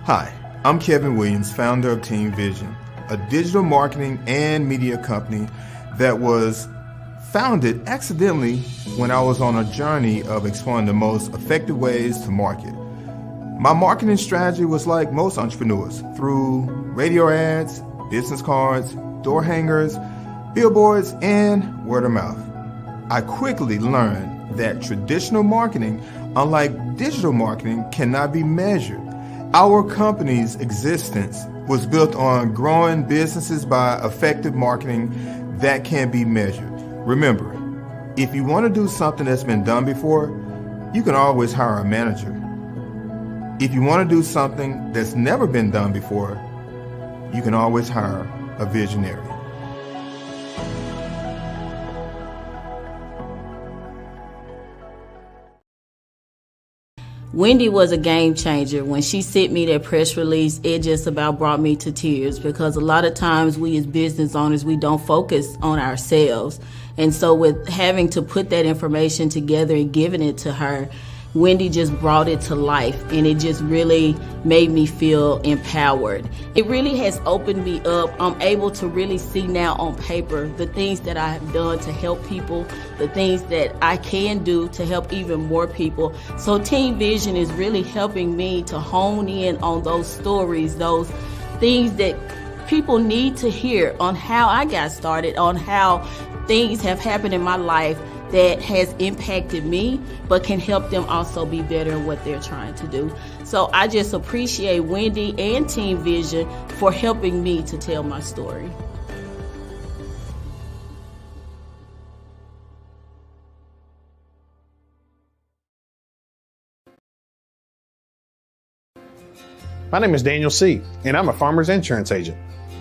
Hi, I'm Kevin Williams, founder of Team Vision, a digital marketing and media company that was founded accidentally when I was on a journey of exploring the most effective ways to market. My marketing strategy was like most entrepreneurs, through radio ads, business cards, door hangers, billboards, and word of mouth. I quickly learned that traditional marketing, unlike digital marketing, cannot be measured. Our company's existence was built on growing businesses by effective marketing that can be measured. Remember, if you want to do something that's been done before, you can always hire a manager. If you want to do something that's never been done before, you can always hire a visionary. Wendy was a game changer. When she sent me that press release, it just about brought me to tears, because a lot of times we as business owners, we don't focus on ourselves. And so with having to put that information together and giving it to her, Wendy just brought it to life, and it just really made me feel empowered. It really has opened me up. I'm able to really see now on paper the things that I have done to help people, the things that I can do to help even more people. So Team Vision is really helping me to hone in on those stories, those things that people need to hear on how I got started, on how things have happened in my life that has impacted me, but can help them also be better in what they're trying to do. So I just appreciate Wendy and Team Vision for helping me to tell my story. My name is Daniel C., and I'm a farmer's insurance agent.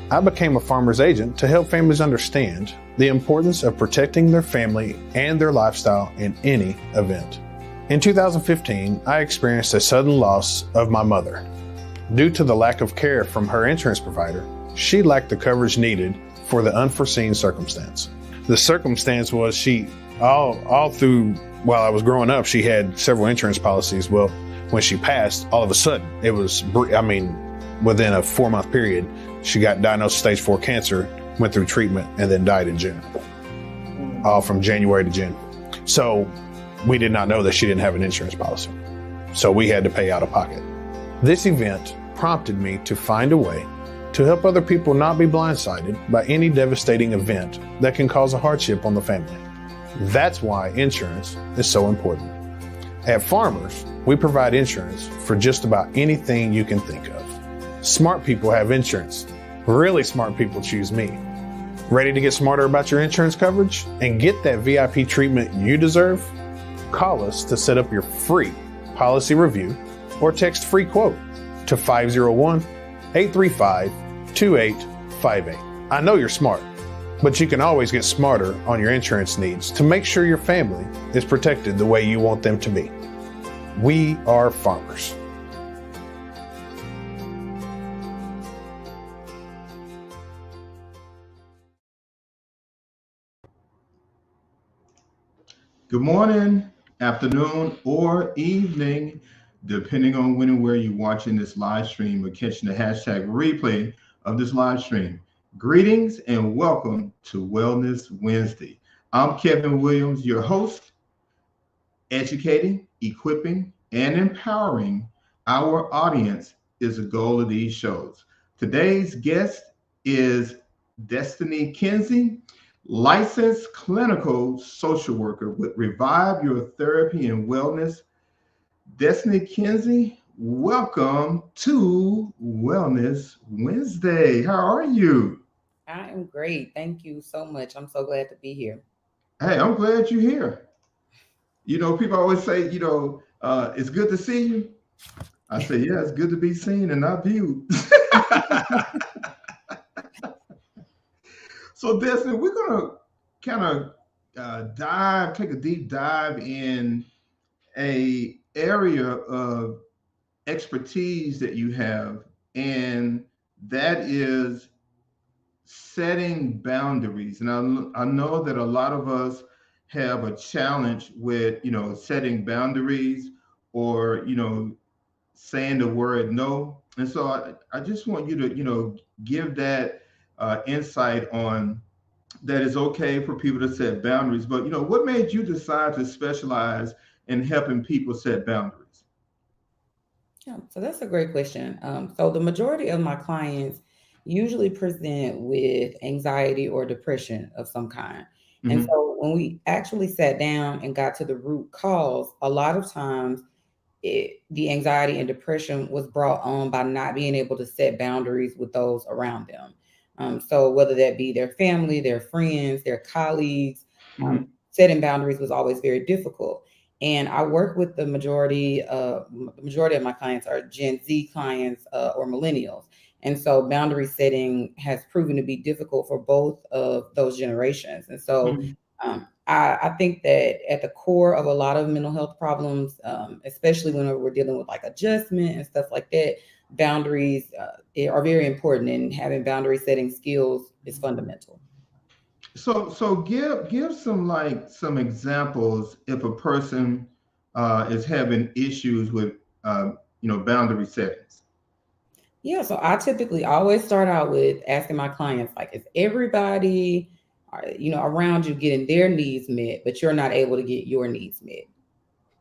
I became a farmer's agent to help families understand the importance of protecting their family and their lifestyle in any event. In 2015, I experienced a sudden loss of my mother. Due to the lack of care from her insurance provider, she lacked the coverage needed for the unforeseen circumstance. The circumstance was all through while I was growing up, she had several insurance policies. Well, when she passed, all of a sudden, it was, within a 4-month period, she got diagnosed with stage 4 cancer, went through treatment, and then died in June. All from January to June. So we did not know that she didn't have an insurance policy. So we had to pay out of pocket. This event prompted me to find a way to help other people not be blindsided by any devastating event that can cause a hardship on the family. That's why insurance is so important. At Farmers, we provide insurance for just about anything you can think of. Smart people have insurance. Really smart people choose me. Ready to get smarter about your insurance coverage and get that VIP treatment you deserve? Call us to set up your free policy review or text free quote to 501-835-2858. I know you're smart, but you can always get smarter on your insurance needs to make sure your family is protected the way you want them to be. We are Farmers. Good morning, afternoon, or evening, depending on when and where you're watching this live stream or catching the hashtag replay of this live stream. Greetings and welcome to Wellness Wednesday. I'm Kevin Williams, your host, educating, equipping, and empowering our audience is the goal of these shows. Today's guest is Destiney Kinsey, licensed clinical social worker with Revive Your Therapy and Wellness. Destiney Kinsey, welcome to Wellness Wednesday. How are you? I am great. Thank you so much. I'm so glad to be here. Hey, I'm glad you're here. You know, people always say, it's good to see you. I say, yeah, it's good to be seen and not viewed. So Destin, we're gonna kind of take a deep dive in a area of expertise that you have, and that is setting boundaries. And I know that a lot of us have a challenge with, setting boundaries or, saying the word no. And so I just want you to, give that insight on that it's okay for people to set boundaries. But, what made you decide to specialize in helping people set boundaries? Yeah, so that's a great question. So the majority of my clients usually present with anxiety or depression of some kind. And Hmm. so when we actually sat down and got to the root cause, a lot of times the anxiety and depression was brought on by not being able to set boundaries with those around them. So whether that be their family, their friends, their colleagues, setting boundaries was always very difficult. And I work with the majority of my clients are Gen Z clients or millennials. And so boundary setting has proven to be difficult for both of those generations. And so Hmm. I think that at the core of a lot of mental health problems, especially when we're dealing with like adjustment and stuff like that, boundaries are very important, and having boundary setting skills is fundamental. So give some examples if a person is having issues with boundary settings. Yeah, so I typically always start out with asking my clients, like, is everybody, around you getting their needs met, but you're not able to get your needs met?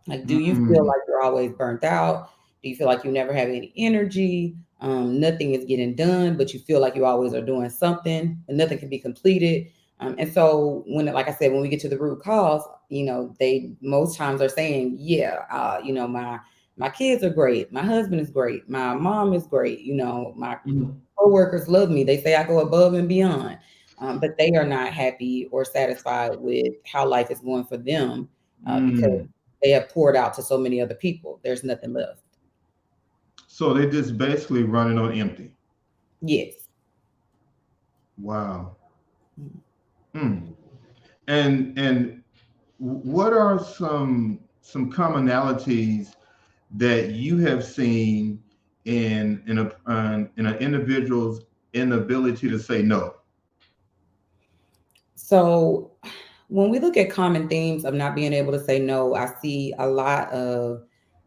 Like, do you feel Mm, like you're always burnt out? Do you feel like you never have any energy? Nothing is getting done, but you feel like you always are doing something and nothing can be completed. And so like I said, when we get to the root cause, they most times are saying, yeah, my kids are great. My husband is great. My mom is great. My mhm, coworkers love me. They say I go above and beyond. But they are not happy or satisfied with how life is going for them because mm. they have poured out to so many other people. There's nothing left. So they're just basically running on empty. Yes. Wow. Mm. And what are some commonalities that you have seen in an individual's inability to say no? So when we look at common themes of not being able to say no, I see a lot of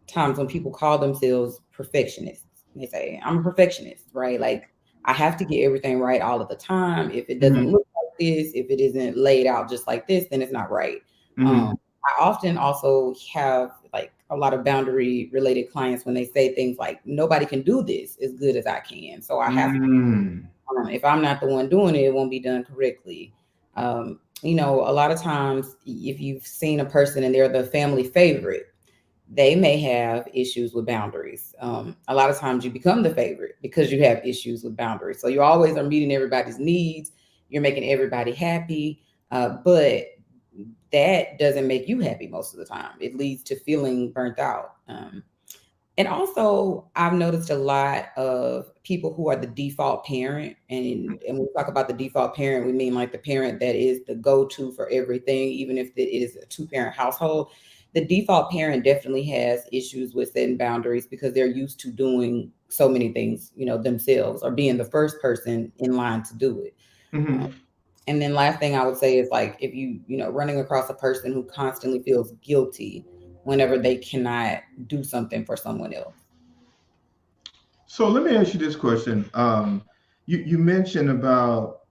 times when people call themselves perfectionists. They say, I'm a perfectionist, right? Like, I have to get everything right all of the time. If it doesn't Hmm. look like this, if it isn't laid out just like this, then it's not right. Hmm. I often also have like a lot of boundary related clients when they say things like, nobody can do this as good as I can. So I have Mm. if I'm not the one doing it, it won't be done correctly. A lot of times, if you've seen a person and they're the family favorite, they may have issues with boundaries. A lot of times, you become the favorite because you have issues with boundaries. So you always are meeting everybody's needs, you're making everybody happy, but that doesn't make you happy most of the time. It leads to feeling burnt out. And also, I've noticed a lot of people who are the default parent. And when we talk about the default parent, we mean like the parent that is the go-to for everything, even if it is a two-parent household. The default parent definitely has issues with setting boundaries because they're used to doing so many things, themselves, or being the first person in line to do it. Uh, Hmm. and then last thing I would say is like if running across a person who constantly feels guilty whenever they cannot do something for someone else. So let me ask you this question. You mentioned about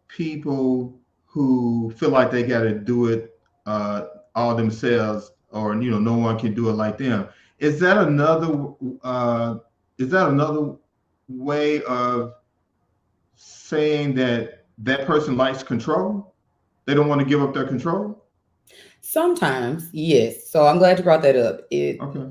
people who feel like they got to do it uh, all themselves, or no one can do it like them. Is that another? Uh, is that another way of saying that that person likes control? They don't want to give up their control. Sometimes, yes. So I'm glad you brought that up. Okay.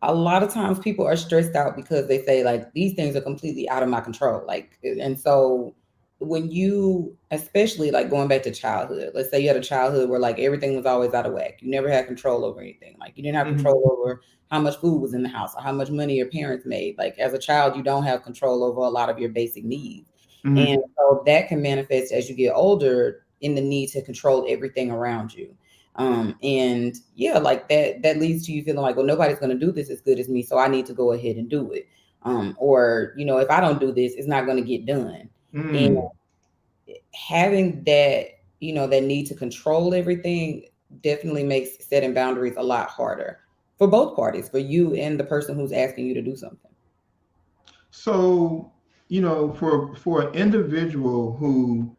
A lot of times people are stressed out because they say like these things are completely out of my control. Like, and so when you, especially like going back to childhood, let's say you had a childhood where like everything was always out of whack. You never had control over anything. Like you didn't have Hmm. control over how much food was in the house or how much money your parents made. Like as a child, you don't have control over a lot of your basic needs. And Hmm. so that can manifest as you get older in the need to control everything around you. And yeah, like that leads to you feeling like, well, nobody's going to do this as good as me, so I need to go ahead and do it. Or if I don't do this, it's not going to get done. And Mm. having that need to control everything definitely makes setting boundaries a lot harder for both parties, for you and the person who's asking you to do something. So, for an individual who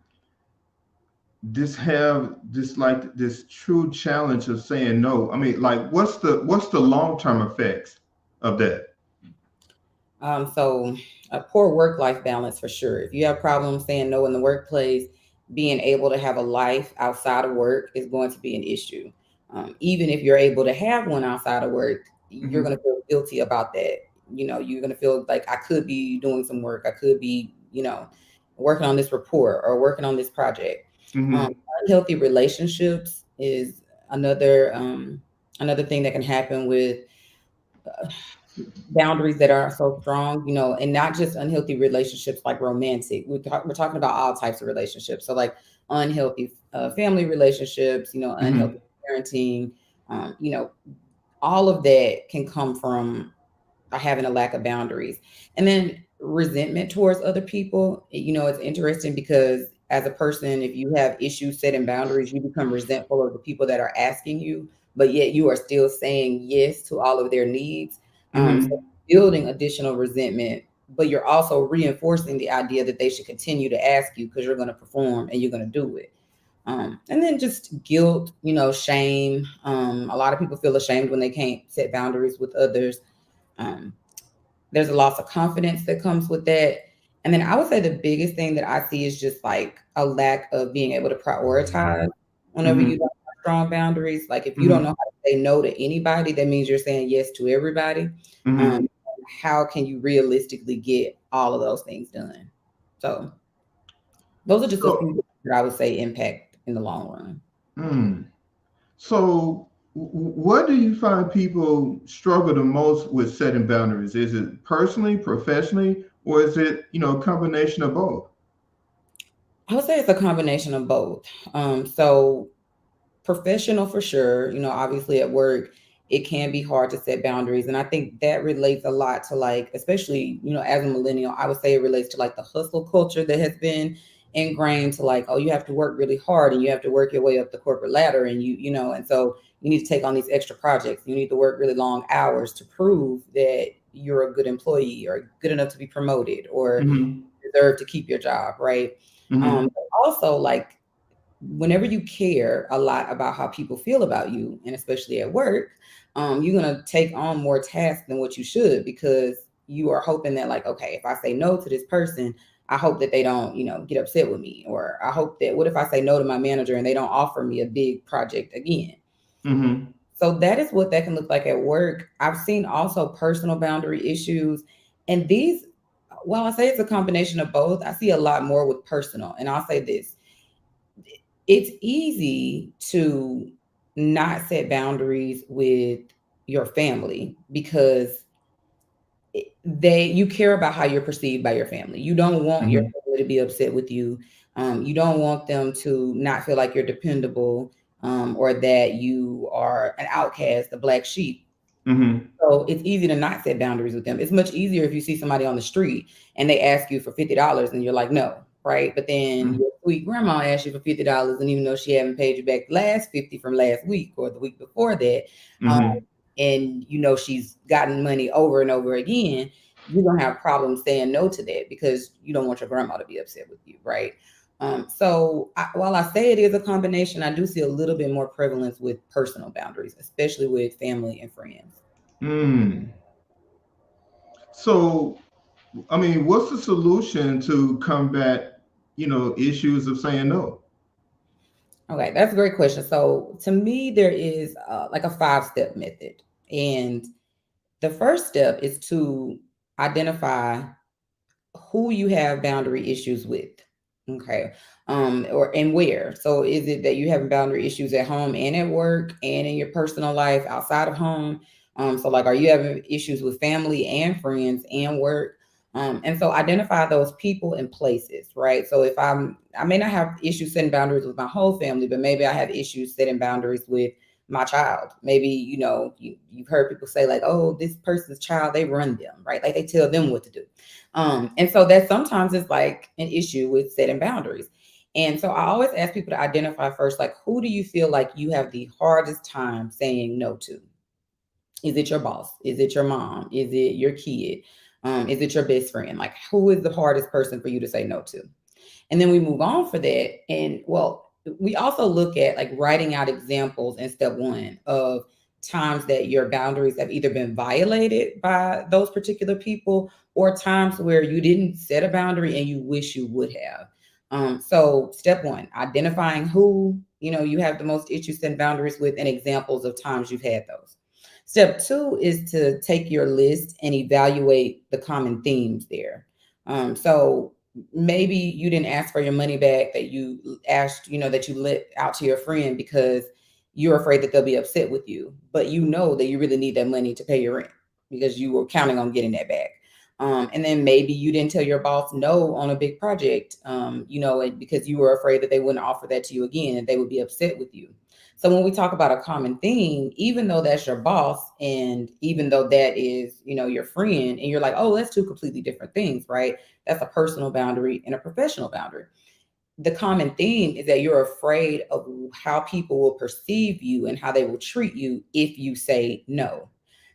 have this true challenge of saying no, I mean, like, what's the long-term effects of that? So a poor work-life balance for sure. If you have problems saying no in the workplace, being able to have a life outside of work is going to be an issue. Even if you're able to have one outside of work, you're going to feel guilty about that. You're going to feel like I could be doing some work. I could be, working on this report or working on this project. Unhealthy relationships is another thing that can happen with boundaries that are so strong, and not just unhealthy relationships like romantic. We're talking about all types of relationships. So like unhealthy family relationships, unhealthy parenting, all of that can come from having a lack of boundaries. And then resentment towards other people. It's interesting because as a person, if you have issues setting boundaries, you become resentful of the people that are asking you, but yet you are still saying yes to all of their needs. So building additional resentment, but you're also reinforcing the idea that they should continue to ask you because you're going to perform and you're going to do it. And then just guilt, shame. A lot of people feel ashamed when they can't set boundaries with others. There's a loss of confidence that comes with that. And then I would say the biggest thing that I see is just like a lack of being able to prioritize whenever you don't have strong boundaries. Like if you don't know how to say no to anybody, that means you're saying yes to everybody. How can you realistically get all of those things done? So those are just a few that I would say impact in the long run. So what do you find people struggle the most with setting boundaries? Is it personally, professionally, or is it, a combination of both? I would say it's a combination of both. So professional for sure, obviously at work, it can be hard to set boundaries. And I think that relates a lot to like, especially, as a millennial, I would say it relates to like the hustle culture that has been ingrained to like, oh, you have to work really hard and you have to work your way up the corporate ladder. And and so you need to take on these extra projects. You need to work really long hours to prove that you're a good employee or good enough to be promoted or deserve to keep your job. Right. But also like, whenever you care a lot about how people feel about you, and especially at work, you're going to take on more tasks than what you should because you are hoping that like, okay, if I say no to this person, I hope that they don't, get upset with me. Or I hope that what if I say no to my manager and they don't offer me a big project again? So that is what that can look like at work. I've seen also personal boundary issues. And these, while I say it's a combination of both, I see a lot more with personal. And I'll say this. It's easy to not set boundaries with your family because you care about how you're perceived by your family. You don't want your family to be upset with you. You don't want them to not feel like you're dependable or that you are an outcast, a black sheep. So it's easy to not set boundaries with them. It's much easier if you see somebody on the street and they ask you for $50 and you're like, no. Right. But then your sweet grandma asked you for $50. And even though she hadn't paid you back the last 50 from last week or the week before that, and she's gotten money over and over again, you're going to have problems saying no to that because you don't want your grandma to be upset with you. Right. So while I say it is a combination, I do see a little bit more prevalence with personal boundaries, especially with family and friends. So, I mean, what's the solution to combat, issues of saying no? Okay, that's a great question. So to me, there is like a 5-step method. And the first step is to identify who you have boundary issues with. Okay. And where. So is it that you have boundary issues at home and at work and in your personal life outside of home? So like, are you having issues with family and friends and work? And so identify those people and places, right? So if I may not have issues setting boundaries with my whole family, but maybe I have issues setting boundaries with my child. Maybe, you've heard people say like, oh, this person's child, they run them, right? Like they tell them what to do. And so that sometimes is like an issue with setting boundaries. And so I always ask people to identify first, like, who do you feel like you have the hardest time saying no to? Is it your boss? Is it your mom? Is it your kid? Is it your best friend? Like, who is the hardest person for you to say no to? And then we move on for that. And well, we also look at like writing out examples in step one of times that your boundaries have either been violated by those particular people or times where you didn't set a boundary and you wish you would have. So step one, identifying who, you have the most issues setting boundaries with and examples of times you've had those. Step two is to take your list and evaluate the common themes there. So maybe you didn't ask for your money back that you asked, that you let out to your friend because you're afraid that they'll be upset with you, but you know that you really need that money to pay your rent because you were counting on getting that back. And then maybe you didn't tell your boss no on a big project, because you were afraid that they wouldn't offer that to you again and they would be upset with you. So when we talk about a common theme, even though that's your boss and even though that is, your friend, and you're like, oh, that's two completely different things, right? That's a personal boundary and a professional boundary. The common theme is that you're afraid of how people will perceive you and how they will treat you if you say no.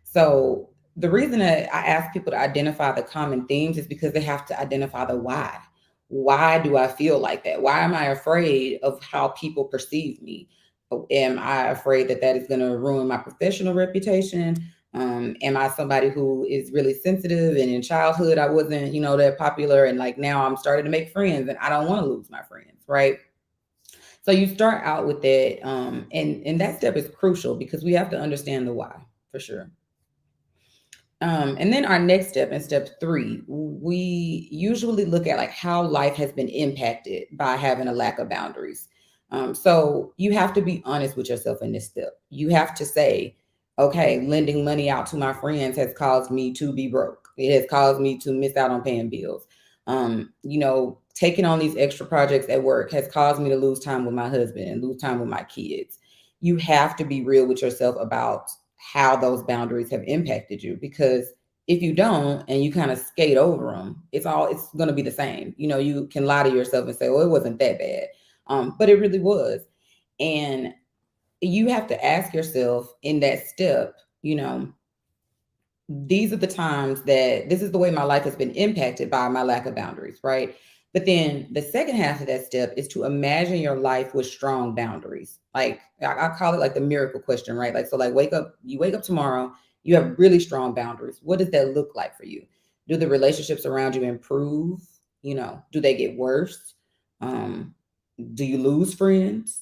So the reason that I ask people to identify the common themes is because they have to identify the why. Why do I feel like that? Why am I afraid of how people perceive me? Am I afraid that that is going to ruin my professional reputation? Am I somebody who is really sensitive and in childhood I wasn't, that popular, and like now I'm starting to make friends and I don't want to lose my friends, right? So you start out with that, and that step is crucial because we have to understand the why for sure. And then our next step, in step three, we usually look at like how life has been impacted by having a lack of boundaries. So you have to be honest with yourself in this step. You have to say, okay, lending money out to my friends has caused me to be broke. It has caused me to miss out on paying bills. Taking on these extra projects at work has caused me to lose time with my husband and lose time with my kids. You have to be real with yourself about how those boundaries have impacted you, because if you don't and you kind of skate over them, it's going to be the same. You can lie to yourself and say, well, it wasn't that bad. But it really was. And you have to ask yourself in that step, these are the times that this is the way my life has been impacted by my lack of boundaries, right? But then the second half of that step is to imagine your life with strong boundaries. Like I call it like the miracle question, right? Like, so like you wake up tomorrow, you have really strong boundaries. What does that look like for you? Do the relationships around you improve? Do they get worse? Do you lose friends?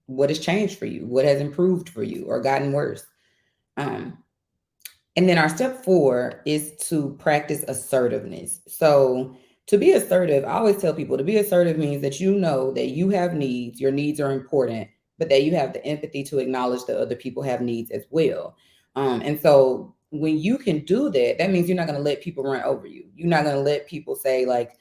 What has changed for you? What has improved for you or gotten worse? And then our step 4 is to practice assertiveness. So to be assertive, I always tell people to be assertive means that you know that you have needs, your needs are important, but that you have the empathy to acknowledge that other people have needs as well. And so when you can do that, that means you're not going to let people run over you. You're not going to let people say like,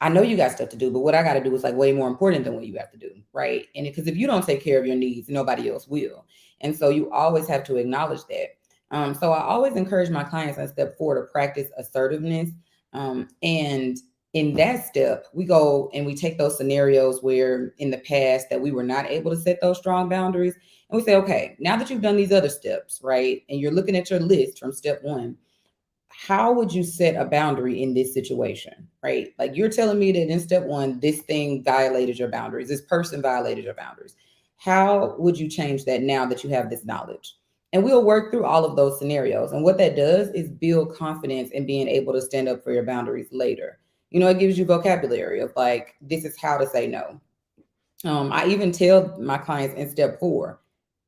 I know you got stuff to do, but what I got to do is like way more important than what you have to do, right? And because if you don't take care of your needs, nobody else will. And so you always have to acknowledge that. So I always encourage my clients on step 4 to practice assertiveness. And in that step, we go and we take those scenarios where in the past that we were not able to set those strong boundaries. And we say, okay, now that you've done these other steps, right? And you're looking at your list from step 1, how would you set a boundary in this situation, right? Like you're telling me that in step 1, this thing violated your boundaries. This person violated your boundaries. How would you change that now that you have this knowledge? And we'll work through all of those scenarios. And what that does is build confidence in being able to stand up for your boundaries later. It gives you vocabulary of like, this is how to say no. I even tell my clients in step 4,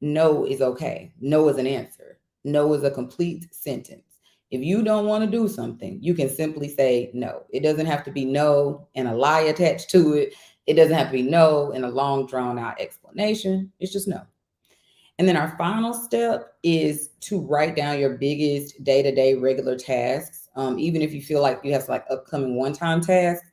no is okay. No is an answer. No is a complete sentence. If you don't want to do something, you can simply say no. It doesn't have to be no and a lie attached to it. It doesn't have to be no and a long drawn out explanation. It's just no. And then our final step is to write down your biggest day-to-day regular tasks. Even if you feel like you have like upcoming one-time tasks,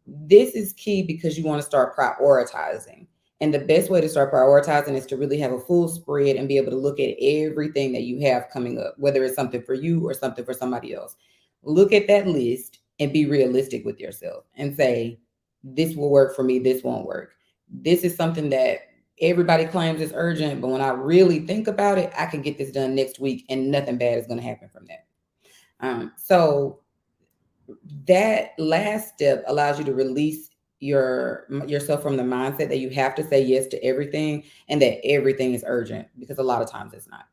this is key because you want to start prioritizing. And the best way to start prioritizing is to really have a full spread and be able to look at everything that you have coming up, whether it's something for you or something for somebody else. Look at that list and be realistic with yourself and say, this will work for me. This won't work. This is something that everybody claims it's urgent, but when I really think about it, I can get this done next week and nothing bad is going to happen from that. So that last step allows you to release yourself from the mindset that you have to say yes to everything and that everything is urgent, because a lot of times it's not.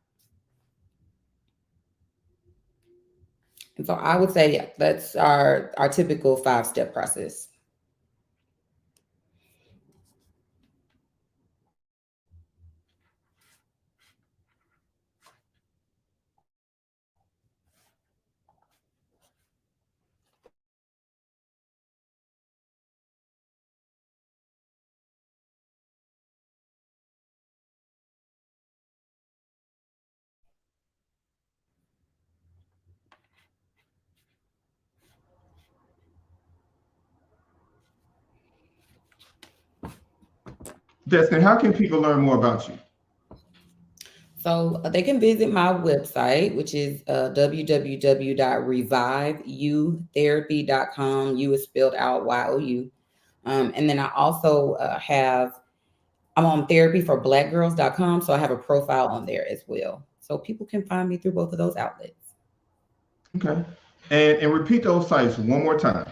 And so I would say, yeah, that's our typical 5-step process. Destiny, how can people learn more about you? So they can visit my website, which is www.reviveyoutherapy.com. You is spelled out YOU. And then I also I'm on therapyforblackgirls.com. So I have a profile on there as well. So people can find me through both of those outlets. Okay. And repeat those sites one more time.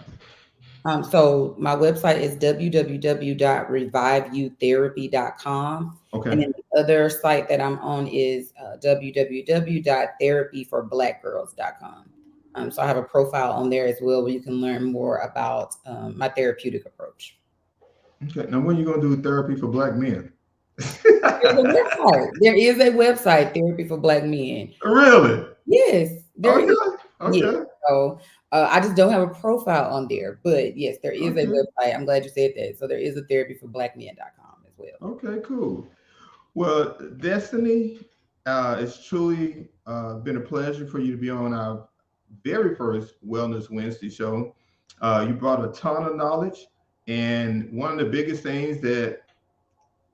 So my website is www.reviveyoutherapy.com. Okay. And then the other site that I'm on is www.therapyforblackgirls.com. So I have a profile on there as well where you can learn more about my therapeutic approach. Okay. Now, when are you going to do therapy for Black men? There is a website, Therapy for Black Men. Really? Yes. Okay. Yes. So I just don't have a profile on there, but yes, there is a website. I'm glad you said that. So there is a therapyforblackmen.com as well. Okay, cool. Well, Destiny, it's truly been a pleasure for you to be on our very first Wellness Wednesday show. You brought a ton of knowledge, and one of the biggest things that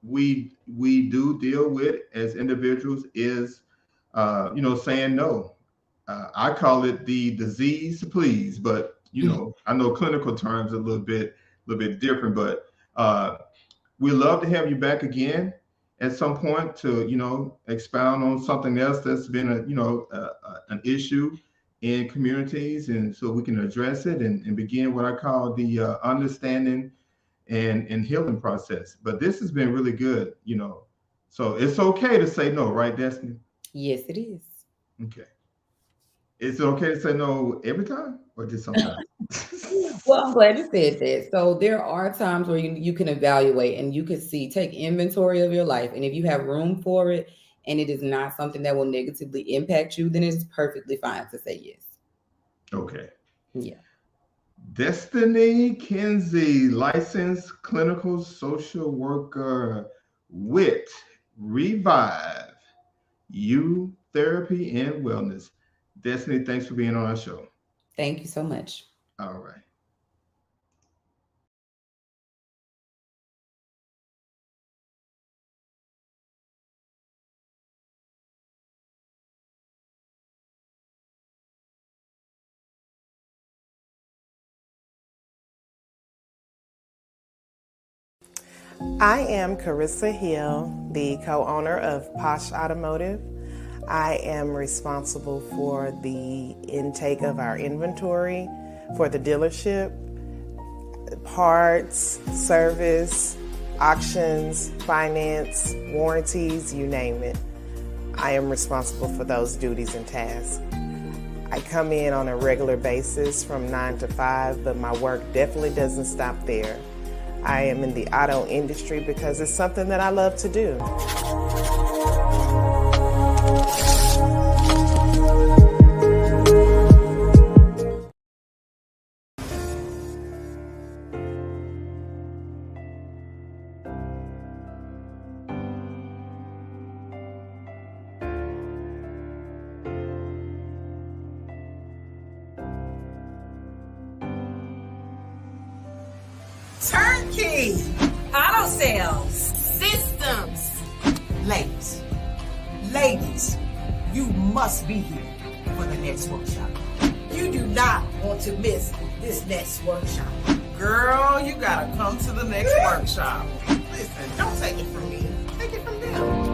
we do deal with as individuals is, saying no. I call it the disease to please, but I know clinical terms are a little bit different. But we'd love to have you back again at some point to expound on something else that's been an issue in communities, and so we can address it and begin what I call the understanding and healing process. But this has been really good, so it's okay to say no, right, Destiny? Yes, it is. Okay. Is it okay to say no every time or just sometimes? Well, I'm glad you said that. So there are times where you can evaluate and you can take inventory of your life. And if you have room for it and it is not something that will negatively impact you, then it's perfectly fine to say yes. Okay. Yeah. Destiney Kinsey, licensed clinical social worker with Revive You Therapy and Wellness. Destiney, thanks for being on our show. Thank you so much. All right. I am Carissa Hill, the co-owner of Posh Automotive. I am responsible for the intake of our inventory for the dealership, parts, service, auctions, finance, warranties, you name it. I am responsible for those duties and tasks. I come in on a regular basis from 9 to 5, but my work definitely doesn't stop there. I am in the auto industry because it's something that I love to do. Turnkey, auto sales, systems. Ladies, you must be here for the next workshop. You do not want to miss this next workshop. Girl, you gotta come to the next workshop. Listen, don't take it from me. take it from them.